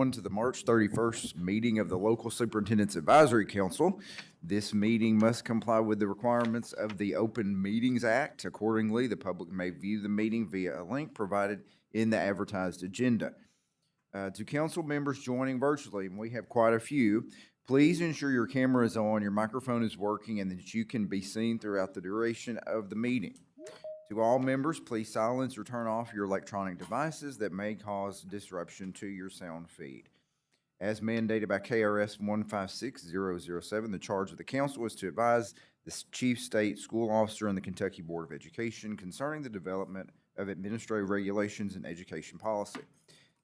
On to the March 31st meeting of the Local Superintendent's Advisory Council. This meeting must comply with the requirements of the Open Meetings Act. Accordingly, the public may view the meeting via a link provided in the advertised agenda. To council members joining virtually, and we have quite a few, please ensure your camera is on, your microphone is working, and that you can be seen throughout the duration of the meeting. To all members, please silence or turn off your electronic devices that may cause disruption to your sound feed. As mandated by KRS 156007, the charge of the council is to advise the chief state school officer and the Kentucky Board of Education concerning the development of administrative regulations and education policy.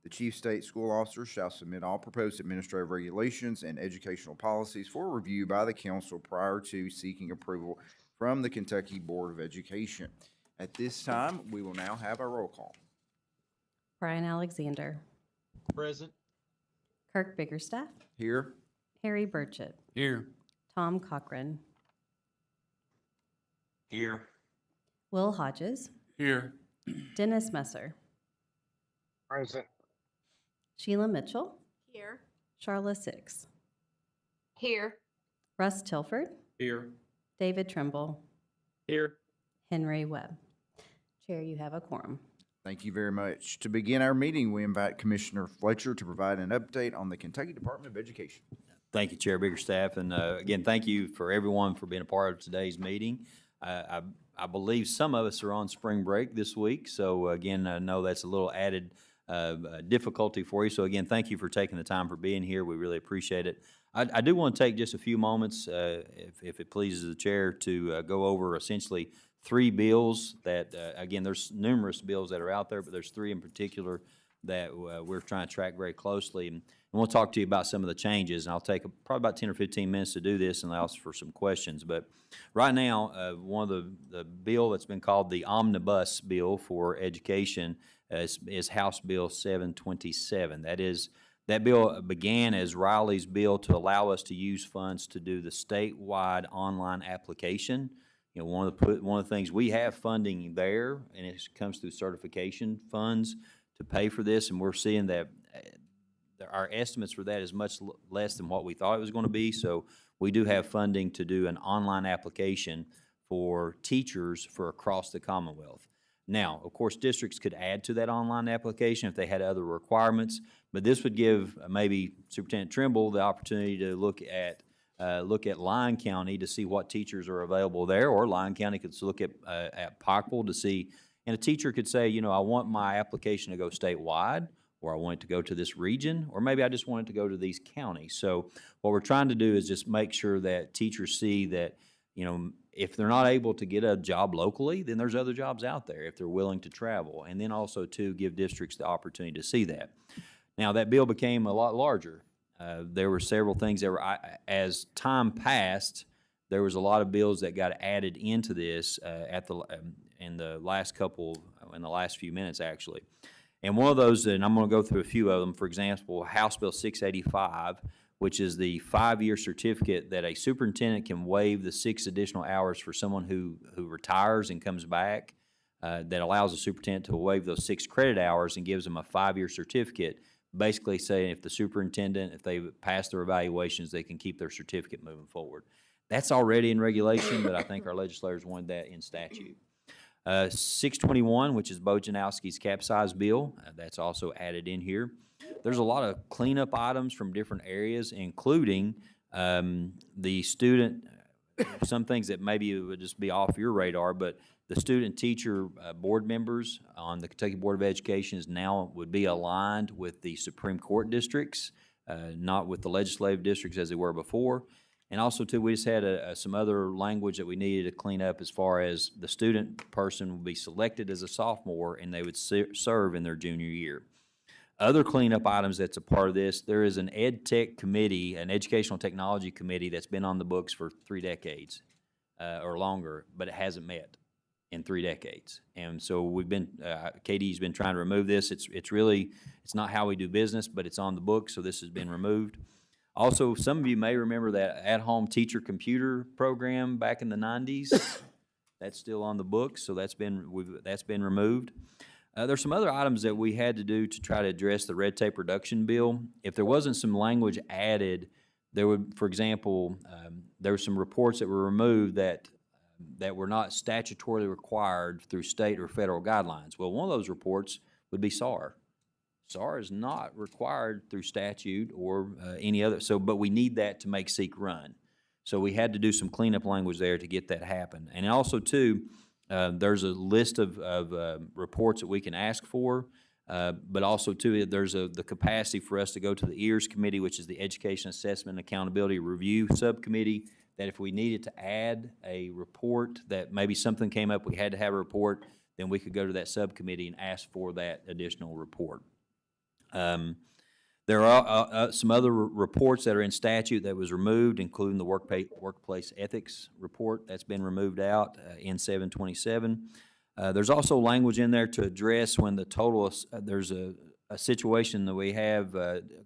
The chief state school officer shall submit all proposed administrative regulations and educational policies for review by the council prior to seeking approval from the Kentucky Board of Education. At this time, we will now have a roll call. Brian Alexander. Present. Kirk Biggerstaff. Here. Harry Burchett. Here. Tom Cochran. Here. Will Hodges. Here. Dennis Messer. Present. Sheila Mitchell. Here. Charla Six. Here. Russ Tilford. Here. David Trimble. Here. Henry Webb. Chair, you have a quorum. Thank you very much. To begin our meeting, we invite Commissioner Fletcher to provide an update on the Kentucky Department of Education. Thank you, Chair Biggerstaff, and again, thank you for everyone for being a part of today's meeting. I believe some of us are on spring break this week, so again, I know that's a little added difficulty for you. So again, thank you for taking the time for being here. We really appreciate it. I do want to take just a few moments, if it pleases the chair, to go over essentially three bills that, again, there's numerous bills that are out there, but there's three in particular that we're trying to track very closely. And we'll talk to you about some of the changes, and I'll take probably about 10 or 15 minutes to do this and allow us for some questions. But right now, one of the bill that's been called the Omnibus Bill for Education is House Bill 727. That bill began as Riley's bill to allow us to use funds to do the statewide online application. You know, one of the things, we have funding there, and it comes through certification funds to pay for this, and we're seeing that our estimates for that is much less than what we thought it was going to be. So we do have funding to do an online application for teachers for across the Commonwealth. Now, of course, districts could add to that online application if they had other requirements, but this would give maybe Superintendent Trimble the opportunity to look at Lyon County to see what teachers are available there, or Lyon County could look at Pikeville to see, and a teacher could say, you know, I want my application to go statewide, or I want it to go to this region, or maybe I just want it to go to these counties. So what we're trying to do is just make sure that teachers see that, you know, if they're not able to get a job locally, then there's other jobs out there if they're willing to travel, and then also to give districts the opportunity to see that. Now, that bill became a lot larger. There were several things that were, as time passed, there was a lot of bills that got added into this in the last few minutes, actually. And one of those, and I'm going to go through a few of them, for example, House Bill 685, which is the 5-year certificate that a superintendent can waive the 6 additional hours for someone who retires and comes back, that allows the superintendent to waive those 6 credit hours and gives them a 5-year certificate, basically saying if the superintendent, if they pass their evaluations, they can keep their certificate moving forward. That's already in regulation, but I think our legislators wanted that in statute. 621, which is Bojanowski's capsize bill, that's also added in here. There's a lot of cleanup items from different areas, including the student, some things that maybe would just be off your radar, but the student-teacher board members on the Kentucky Board of Education now would be aligned with the Supreme Court districts, not with the legislative districts as they were before. And also, too, we just had some other language that we needed to clean up as far as the student person would be selected as a sophomore and they would serve in their junior year. Other cleanup items that's a part of this, there is an ed tech committee, an educational technology committee that's been on the books for 3 decades or longer, but it hasn't met in 3 decades. And so we've been, KD's been trying to remove this. It's not how we do business, but it's on the books, so this has been removed. Also, some of you may remember that at-home teacher computer program back in the 90s. That's still on the books, so that's been removed. There's some other items that we had to do to try to address the red tape reduction bill. If there wasn't some language added, there would, for example, there were some reports that were removed that were not statutorily required through state or federal guidelines. Well, one of those reports would be SAR. SAR is not required through statute or any other, but we need that to make SEEK run. So we had to do some cleanup language there to get that happen. And also, too, there's a list of reports that we can ask for, but also, too, there's the capacity for us to go to the EARS Committee, which is the Education Assessment and Accountability Review Subcommittee, that if we needed to add a report, that maybe something came up, we had to have a report, then we could go to that subcommittee and ask for that additional report. There are some other reports that are in statute that was removed, including the workplace ethics report that's been removed out in 727. There's also language in there to address when the total, there's a situation that we have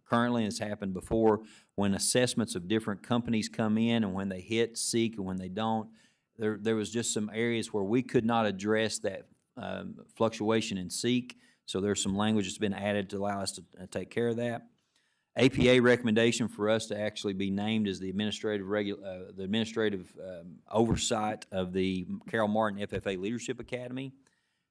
currently, and it's happened before, when assessments of different companies come in and when they hit SEEK and when they don't. There was just some areas where we could not address that fluctuation in SEEK. So there's some language that's been added to allow us to take care of that. APA recommendation for us to actually be named as the administrative oversight of the Carroll Martin FFA Leadership Academy.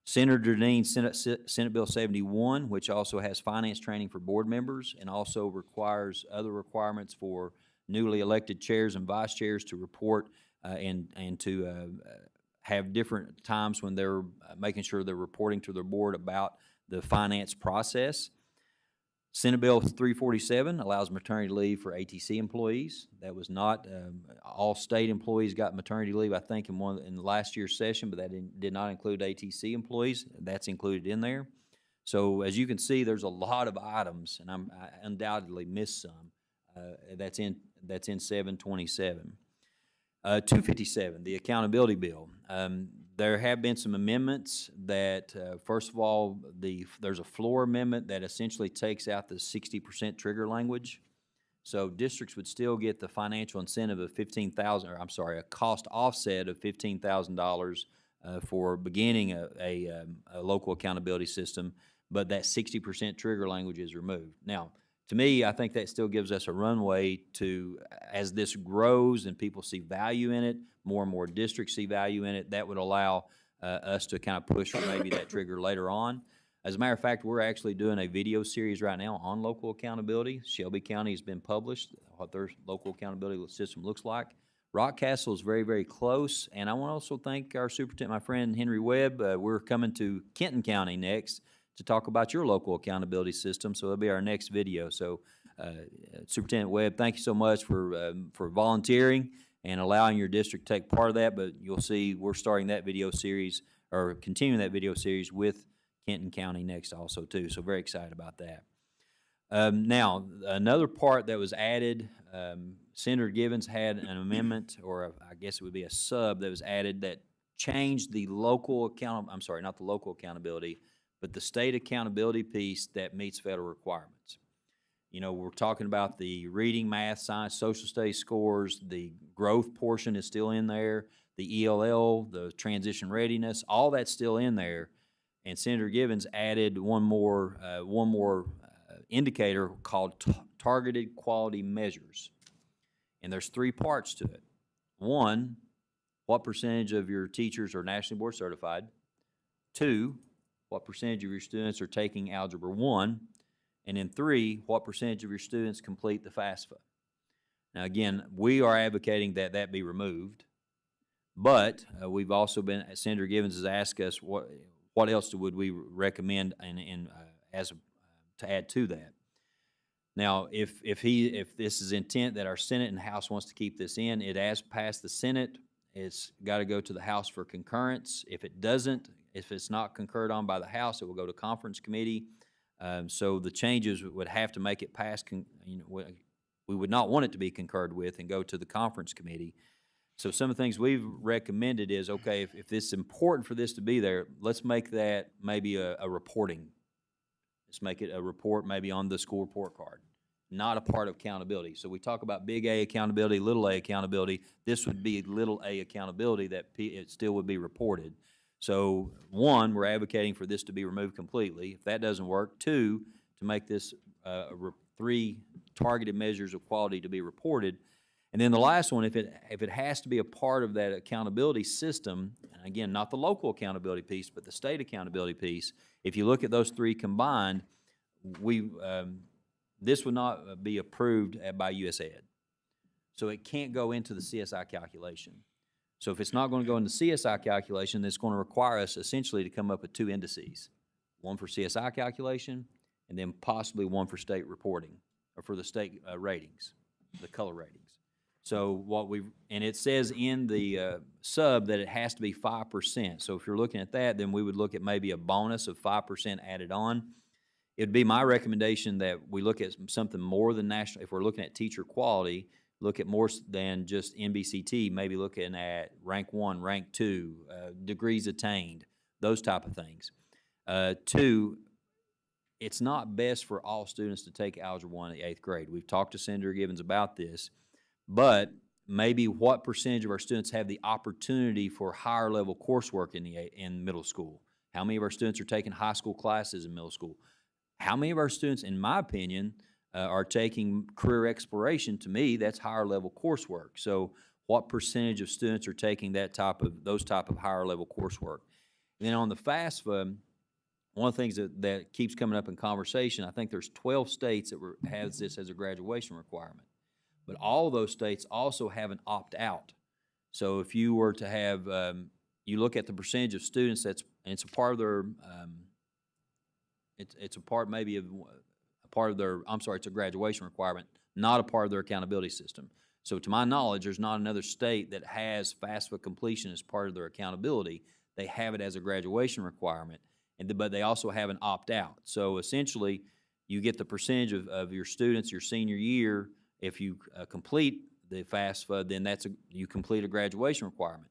Senator Dean, Senate Bill 71, which also has finance training for board members and also requires other requirements for newly elected chairs and vice chairs to report and to have different times when they're making sure they're reporting to their board about the finance process. Senate Bill 347 allows maternity leave for ATC employees. That was not, all state employees got maternity leave, I think, in last year's session, but that did not include ATC employees. That's included in there. So as you can see, there's a lot of items, and I undoubtedly missed some, that's in 727. 257, the accountability bill. There have been some amendments that, first of all, there's a floor amendment that essentially takes out the 60% trigger language. So districts would still get the financial incentive of a cost offset of $15,000 for beginning a local accountability system, but that 60% trigger language is removed. Now, to me, I think that still gives us a runway to, as this grows and people see value in it, more and more districts see value in it, that would allow us to kind of push for maybe that trigger later on. As a matter of fact, we're actually doing a video series right now on local accountability. Shelby County has been published, what their local accountability system looks like. Rockcastle is very, very close, and I want to also thank our superintendent, my friend Henry Webb. We're coming to Kenton County next to talk about your local accountability system, so it'll be our next video. So, Superintendent Webb, thank you so much for volunteering and allowing your district to take part of that, but you'll see we're starting that video series, or continuing that video series with Kenton County next also, too, so very excited about that. Now, another part that was added, Senator Givens had an amendment, or I guess it would be a sub that was added that changed the local not the local accountability, but the state accountability piece that meets federal requirements. You know, we're talking about the reading, math, science, social studies scores, the growth portion is still in there, the ELL, the transition readiness, all that's still in there. And Senator Givens added one more indicator called targeted quality measures. And there's three parts to it. One, what percentage of your teachers are nationally board certified? Two, what percentage of your students are taking Algebra 1? And then three, what percentage of your students complete the FAFSA? Now again, we are advocating that that be removed, but we've also been, Senator Givens has asked us what else would we recommend to add to that. Now, if this is intent that our Senate and House wants to keep this in, it has passed the Senate. It's got to go to the House for concurrence. If it doesn't, if it's not concurred on by the House, it will go to conference committee. So the changes would have to make it pass. We would not want it to be concurred with and go to the conference committee. So some of the things we've recommended is, okay, if this is important for this to be there, let's make that maybe a reporting. Let's make it a report maybe on the school report card, not a part of accountability. So we talk about big A accountability, little a accountability. This would be little a accountability that it still would be reported. So, one, we're advocating for this to be removed completely. If that doesn't work, two, to make this 3 targeted measures of quality to be reported. And then the last one, if it has to be a part of that accountability system, and again, not the local accountability piece, but the state accountability piece, if you look at those 3 combined, this would not be approved by USAID. So it can't go into the CSI calculation. So if it's not going to go into CSI calculation, it's going to require us essentially to come up with 2 indices, one for CSI calculation and then possibly one for state reporting or for the state ratings, the color ratings. So and it says in the sub that it has to be 5%. So if you're looking at that, then we would look at maybe a bonus of 5% added on. It'd be my recommendation that we look at something more than national. If we're looking at teacher quality, look at more than just NBCT, maybe looking at rank 1, rank 2, degrees attained, those type of things. 2, it's not best for all students to take Algebra 1 in the 8th grade. We've talked to Senator Gibbons about this, but maybe what percentage of our students have the opportunity for higher level coursework in middle school? How many of our students are taking high school classes in middle school? How many of our students, in my opinion, are taking career exploration? To me, that's higher level coursework. So what percentage of students are taking those type of higher level coursework? And then on the FAFSA, one of the things that keeps coming up in conversation, I think there's 12 states that has this as a graduation requirement. But all those states also have an opt-out. So if you were to have, you look at the percentage of students and it's a part of their, it's a part maybe of it's a graduation requirement, not a part of their accountability system. So to my knowledge, there's not another state that has FAFSA completion as part of their accountability. They have it as a graduation requirement, but they also have an opt-out. So essentially, you get the percentage of your students your senior year. If you complete the FAFSA, then you complete a graduation requirement.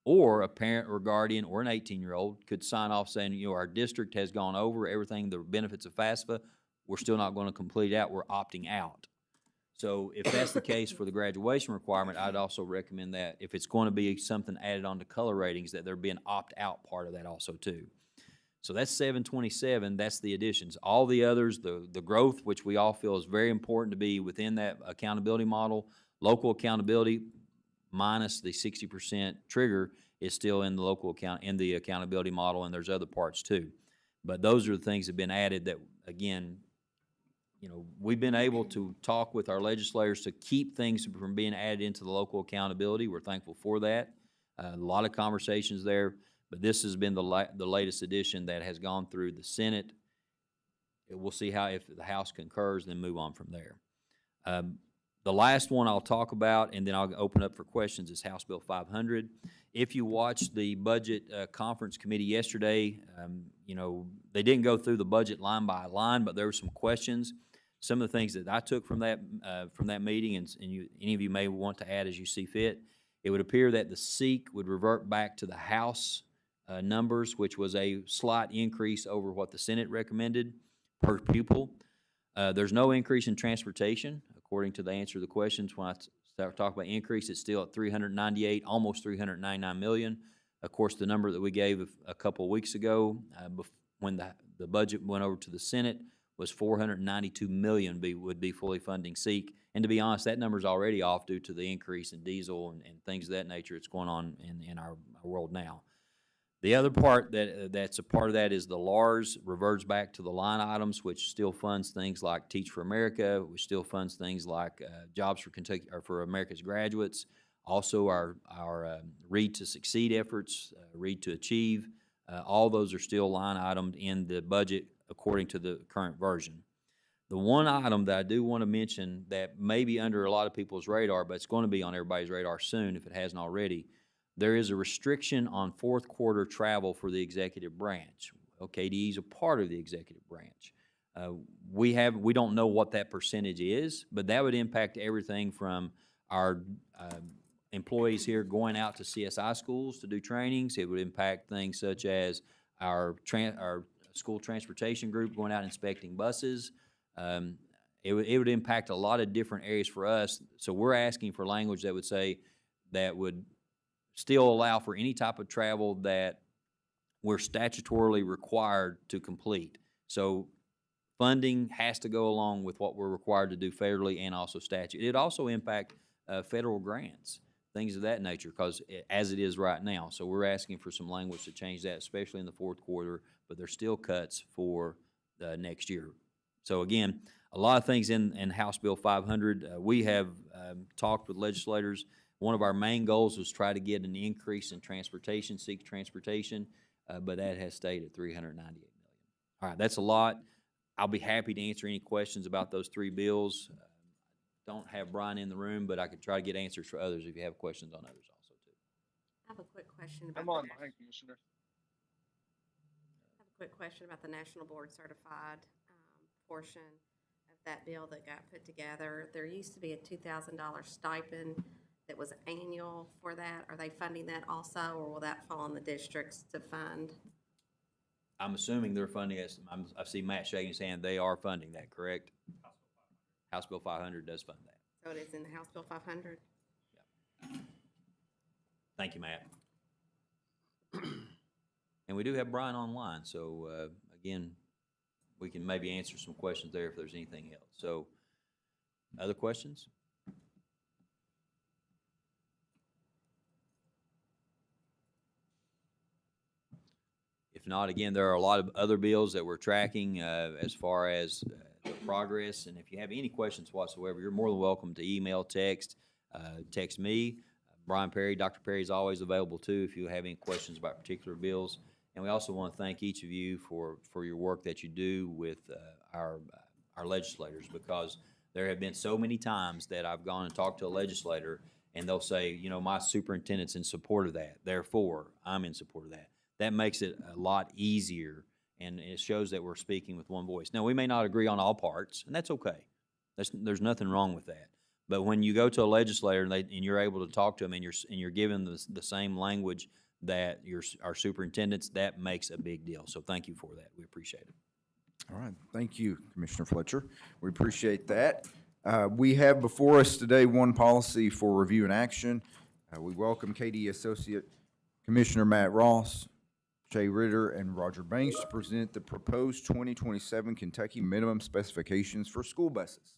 Or a parent or guardian or an 18-year-old could sign off saying, our district has gone over everything, the benefits of FAFSA. We're still not going to complete it out. We're opting out. So if that's the case for the graduation requirement, I'd also recommend that if it's going to be something added on to color ratings, that there be an opt-out part of that also too. So that's 727. That's the additions. All the others, the growth, which we all feel is very important to be within that accountability model, local accountability minus the 60% trigger is still in the accountability model, and there's other parts too. But those are the things that have been added that, again, we've been able to talk with our legislators to keep things from being added into the local accountability. We're thankful for that. A lot of conversations there, but this has been the latest edition that has gone through the Senate. We'll see if the House concurs, then move on from there. The last one I'll talk about, and then I'll open up for questions, is House Bill 500. If you watched the Budget Conference Committee yesterday, they didn't go through the budget line by line, but there were some questions. Some of the things that I took from that meeting, and any of you may want to add as you see fit, it would appear that the SEEK would revert back to the House numbers, which was a slight increase over what the Senate recommended per pupil. There's no increase in transportation, according to the answer to the questions. When I start talking about increase, it's still at 398, almost 399 million. Of course, the number that we gave a couple of weeks ago, when the budget went over to the Senate, was 492 million would be fully funding SEEK. And to be honest, that number's already off due to the increase in diesel and things of that nature that's going on in our world now. The other part that's a part of that is the LARS reverts back to the line items, which still funds things like Teach for America, which still funds things like Jobs for Kentucky or for America's Graduates. Also, our Read to Succeed efforts, Read to Achieve. All those are still line itemed in the budget according to the current version. The one item that I do want to mention that may be under a lot of people's radar, but it's going to be on everybody's radar soon if it hasn't already, there is a restriction on fourth quarter travel for the executive branch. KDE is a part of the executive branch. We don't know what that percentage is, but that would impact everything from our employees here going out to CSI schools to do trainings. It would impact things such as our school transportation group going out inspecting buses. It would impact a lot of different areas for us. So we're asking for language that would say that would still allow for any type of travel that we're statutorily required to complete. So funding has to go along with what we're required to do federally and also statute. It also impact federal grants, things of that nature, because as it is right now. So we're asking for some language to change that, especially in the fourth quarter, but there's still cuts for next year. So again, a lot of things in House Bill 500. We have talked with legislators. One of our main goals was try to get an increase in transportation, seek transportation, but that has stayed at $398 million. All right, that's a lot. I'll be happy to answer any questions about those three bills. Don't have Brian in the room, but I could try to get answers for others if you have questions on others also too. I have a quick question about I'm the online, Commissioner. I have a quick question about the National Board Certified portion of that bill that got put together. There used to be a $2,000 stipend that was annual for that. Are they funding that also, or will that fall on the districts to fund? I'm assuming they're funding it. I see Matt shaking his hand. They are funding that, correct? House Bill 500 does fund that. So it is in the House Bill 500? Thank you, Matt. And we do have Brian online, so again, we can maybe answer some questions there if there's anything else. So, other questions? If not, again, there are a lot of other bills that we're tracking as far as the progress. And if you have any questions whatsoever, you're more than welcome to email, text me. Brian Perry, Dr. Perry is always available too if you have any questions about particular bills. And we also want to thank each of you for your work that you do with our legislators, because there have been so many times that I've gone and talked to a legislator and they'll say, you know, my superintendent's in support of that, therefore I'm in support of that. That makes it a lot easier, and it shows that we're speaking with one voice. Now, we may not agree on all parts, and that's okay. There's nothing wrong with that. But when you go to a legislator and you're able to talk to them and you're given the same language that our superintendents, that makes a big deal. So thank you for that. We appreciate it. All right, thank you, Commissioner Fletcher. We appreciate that. We have before us today one policy for review and action. We welcome KD Associate Commissioner Matt Ross, Jay Ritter, and Roger Banks to present the proposed 2027 Kentucky minimum specifications for school buses.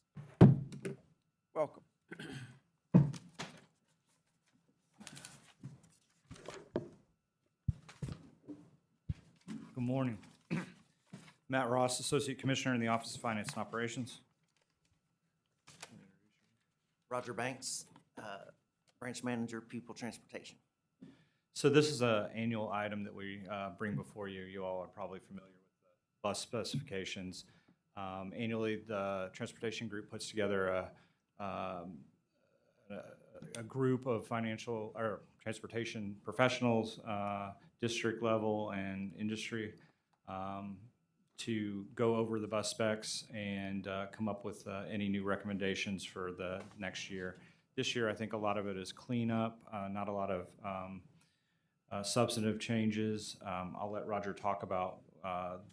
Welcome. Good morning. Matt Ross, Associate Commissioner in the Office of Finance and Operations. Roger Banks, Branch Manager, Pupil Transportation. So this is an annual item that we bring before you. You all are probably familiar with the bus specifications. Annually, the Transportation Group puts together a group of financial or transportation professionals, district level and industry, to go over the bus specs and come up with any new recommendations for the next year. This year, I think a lot of it is cleanup, not a lot of substantive changes. I'll let Roger talk about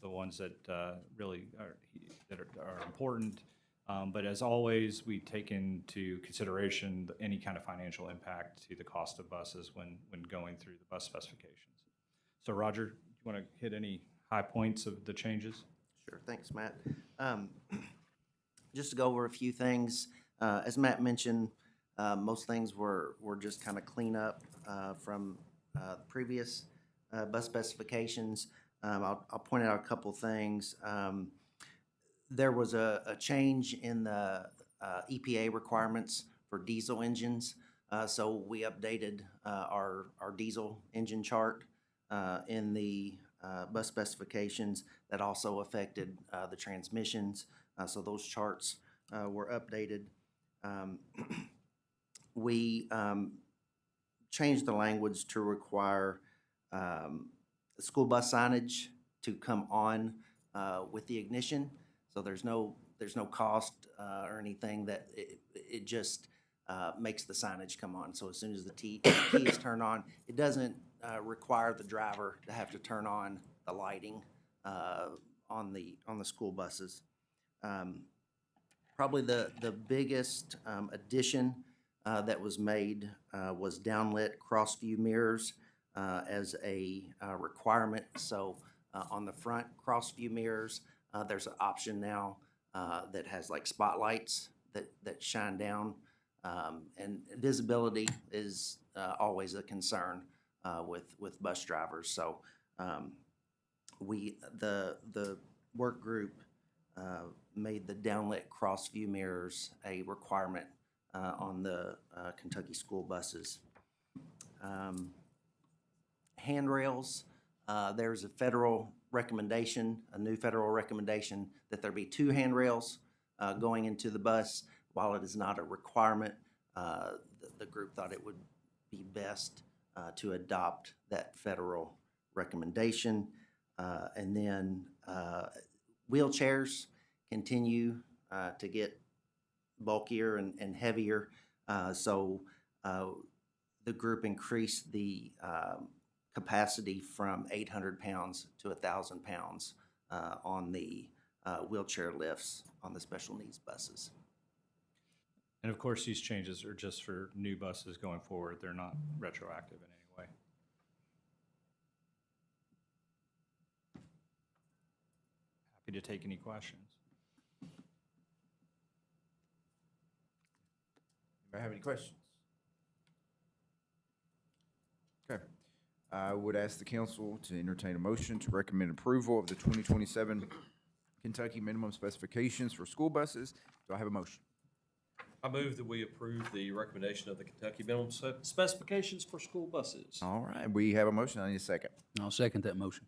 the ones that really are important. But as always, we take into consideration any kind of financial impact to the cost of buses when going through the bus specifications. So Roger, do you want to hit any high points of the changes? Sure, thanks, Matt. Just to go over a few things, as Matt mentioned, most things were just kind of cleanup from previous bus specifications. I'll point out a couple things. There was a change in the EPA requirements for diesel engines, so we updated our diesel engine chart in the bus specifications. That also affected the transmissions, so those charts were updated. We changed the language to require school bus signage to come on with the ignition. So there's no cost or anything, that it just makes the signage come on. So as soon as the key is turned on, it doesn't require the driver to have to turn on the lighting on the school buses. Probably the biggest addition that was made was downlit cross-view mirrors. as a requirement. So on the front cross-view mirrors, there's an option now that has like spotlights that shine down. And visibility is always a concern with bus drivers. So the work group made the downlit cross-view mirrors a requirement on the Kentucky school buses. Handrails, there's a federal recommendation, a new federal recommendation, that there be 2 handrails going into the bus. While it is not a requirement, the group thought it would be best to adopt that federal recommendation. And then wheelchairs continue to get bulkier and heavier. So the group increased the capacity from 800 pounds to 1,000 pounds on the wheelchair lifts on the special needs buses. And of course, these changes are just for new buses going forward. They're not retroactive in any way. Happy to take any questions. Anybody have any questions? Okay. I would ask the council to entertain a motion to recommend approval of the 2027 Kentucky minimum specifications for school buses. Do I have a motion? I move that we approve the recommendation of the Kentucky minimum specifications for school buses. All right, we have a motion. I need a second. I'll second that motion.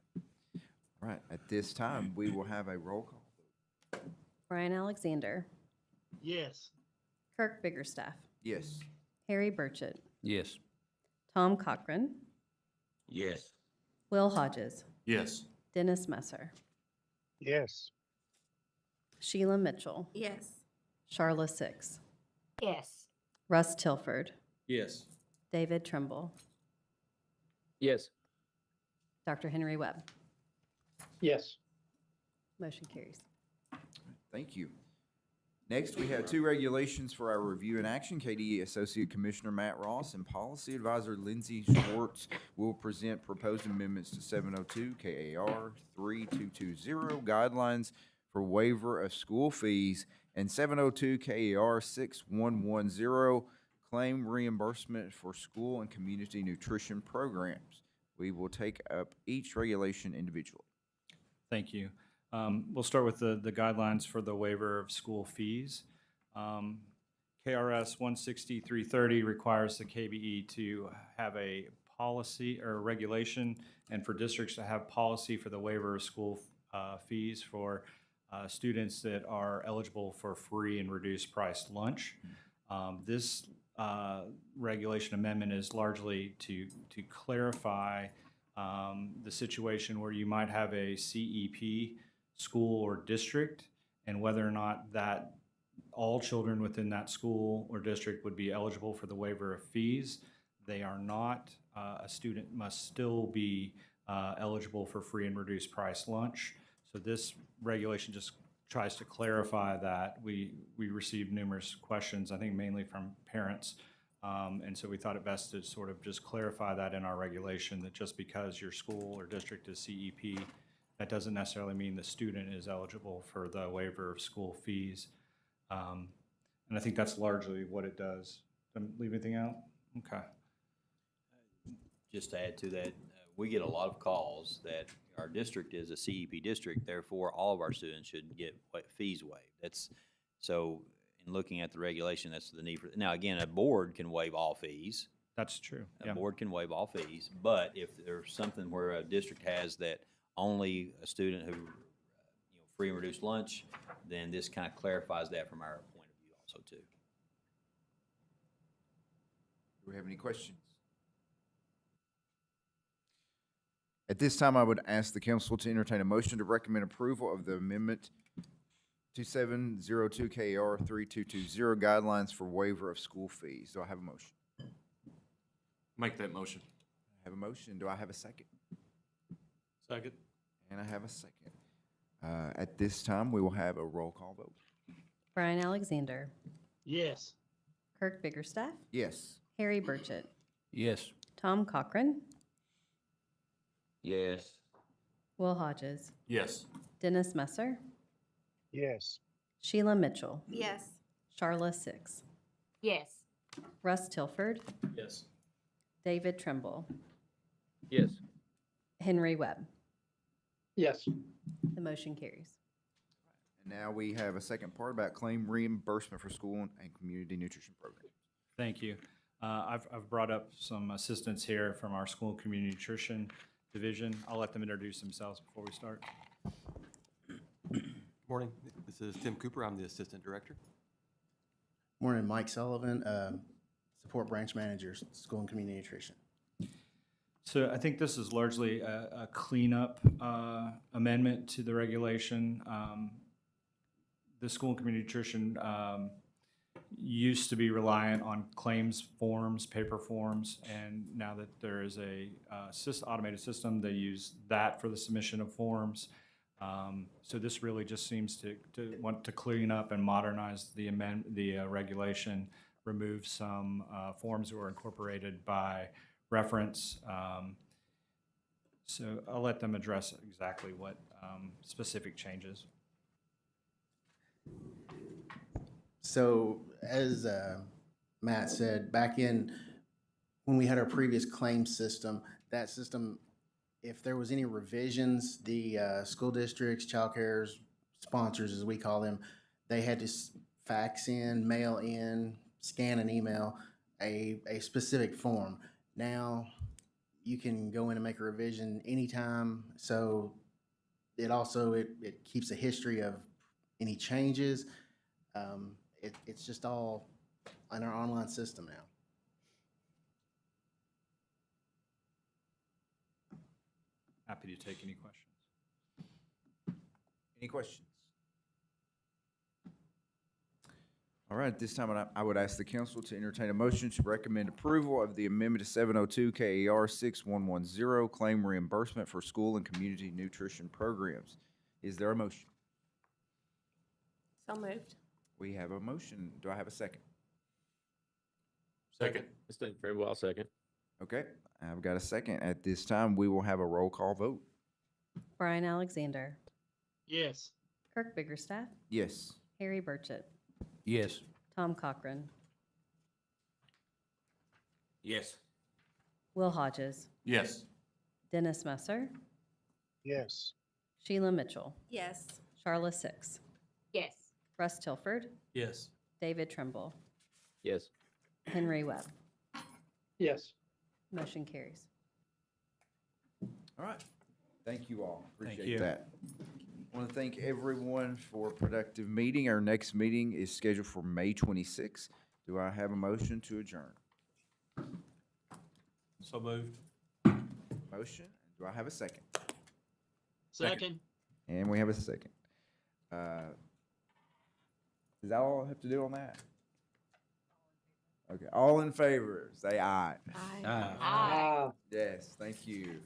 All right, at this time, we will have a roll call. Brian Alexander, Yes. Kirk Biggerstaff, Yes. Harry Burchett, Yes. Tom Cochran, Yes. Will Hodges, Yes. Dennis Messer, Yes. Sheila Mitchell, Yes. Charla Six, Yes. Russ Tilford, Yes. David Trimble, Yes. Dr. Henry Webb. Yes. Motion carries. Thank you. Next, we have 2 regulations for our review and action. KDE Associate Commissioner Matt Ross and Policy Advisor Lindsay Schwartz will present proposed amendments to 702 KAR 3220 guidelines for waiver of school fees and 702 KAR 6110 claim reimbursement for school and community nutrition programs. We will take up each regulation individually. Thank you. We'll start with the guidelines for the waiver of school fees. KRS 16330 requires the KBE to have a policy or regulation, and for districts to have policy for the waiver of school fees for students that are eligible for free and reduced price lunch. This regulation amendment is largely to clarify the situation where you might have a CEP school or district, and whether or not that all children within that school or district would be eligible for the waiver of fees. They are not. A student must still be eligible for free and reduced price lunch. So this regulation just tries to clarify that. We received numerous questions, I think mainly from parents, and so we thought it best to sort of just clarify that in our regulation, that just because your school or district is CEP, that doesn't necessarily mean the student is eligible for the waiver of school fees. And I think that's largely what it does. Did I leave anything out? Okay. Just to add to that, we get a lot of calls that our district is a CEP district, therefore all of our students should get fees waived. That's, so in looking at the regulation, that's the need for, now again, a board can waive all fees. That's true. A Yeah. board can waive all fees, but if there's something where a district has that only a student who, free and reduced lunch, then this kind of clarifies that from our point of view also too. Do we have any questions? At this time, I would ask the council to entertain a motion to recommend approval of the amendment to 702 KAR 3220 guidelines for waiver of school fees. Do I have a motion? Make that motion. I have a motion. Do I have a second? Second. And I have a second. At this time, we will have a roll call vote. Brian Alexander, Yes. Kirk Biggerstaff, Yes. Harry Burchett, Yes. Tom Cochran, Yes. Will Hodges, Yes. Dennis Messer, Yes. Sheila Mitchell, Yes. Charla Six, Yes. Russ Tilford, Yes. David Trimble, Yes. Henry Webb. Yes. The motion carries. And now we have a second part about claim reimbursement for school and community nutrition programs. Thank you. I've brought up some assistants here from our school and community nutrition division. I'll let them introduce themselves before we start. Morning, this is Tim Cooper, I'm the Assistant Director. Morning, Mike Sullivan, Support Branch Manager, School and Community Nutrition. So I think this is largely a cleanup amendment to the regulation. The school and community nutrition used to be reliant on claims forms, paper forms, and now that there is a automated system, they use that for the submission of forms. So this really just seems to want to clean up and modernize the regulation, remove some forms that were incorporated by reference. So I'll let them address exactly what specific changes. So as Matt said, back in when we had our previous claim system, that system, if there was any revisions, the school districts, child cares, sponsors, as we call them, they had to fax in, mail in, scan and email a specific form. Now you can go in and make a revision anytime. So it also, it keeps a history of any changes. It's just all on our online system now. Happy to take any questions. Any questions? All right, at this time, I would ask the council to entertain a motion to recommend approval of the amendment to 702 KER 6110, claim reimbursement for school and community nutrition programs. Is there a motion? So moved. We have a motion. Do I have a second? Second. It's done very well, second. Okay, I've got a second. At this time, we will have a roll call vote. Brian Alexander, Yes. Kirk Biggerstaff, Yes. Harry Burchett, Yes. Tom Cochran, Yes. Will Hodges, Yes. Dennis Messer, Yes. Sheila Mitchell, Yes. Charla Six, Yes. Russ Tilford, Yes. David Trimble, Yes. Henry Webb. Yes. Motion carries. All right. Thank you all. Thank Appreciate you. that. I want to thank everyone for a productive meeting. Our next meeting is scheduled for May 26th. Do I have a motion to adjourn? So moved. Motion. Do I have a second? Second. And we have a second. Is that all I have to do on that? Okay, all in favor, say aye. Aye. Ah. Yes, thank you.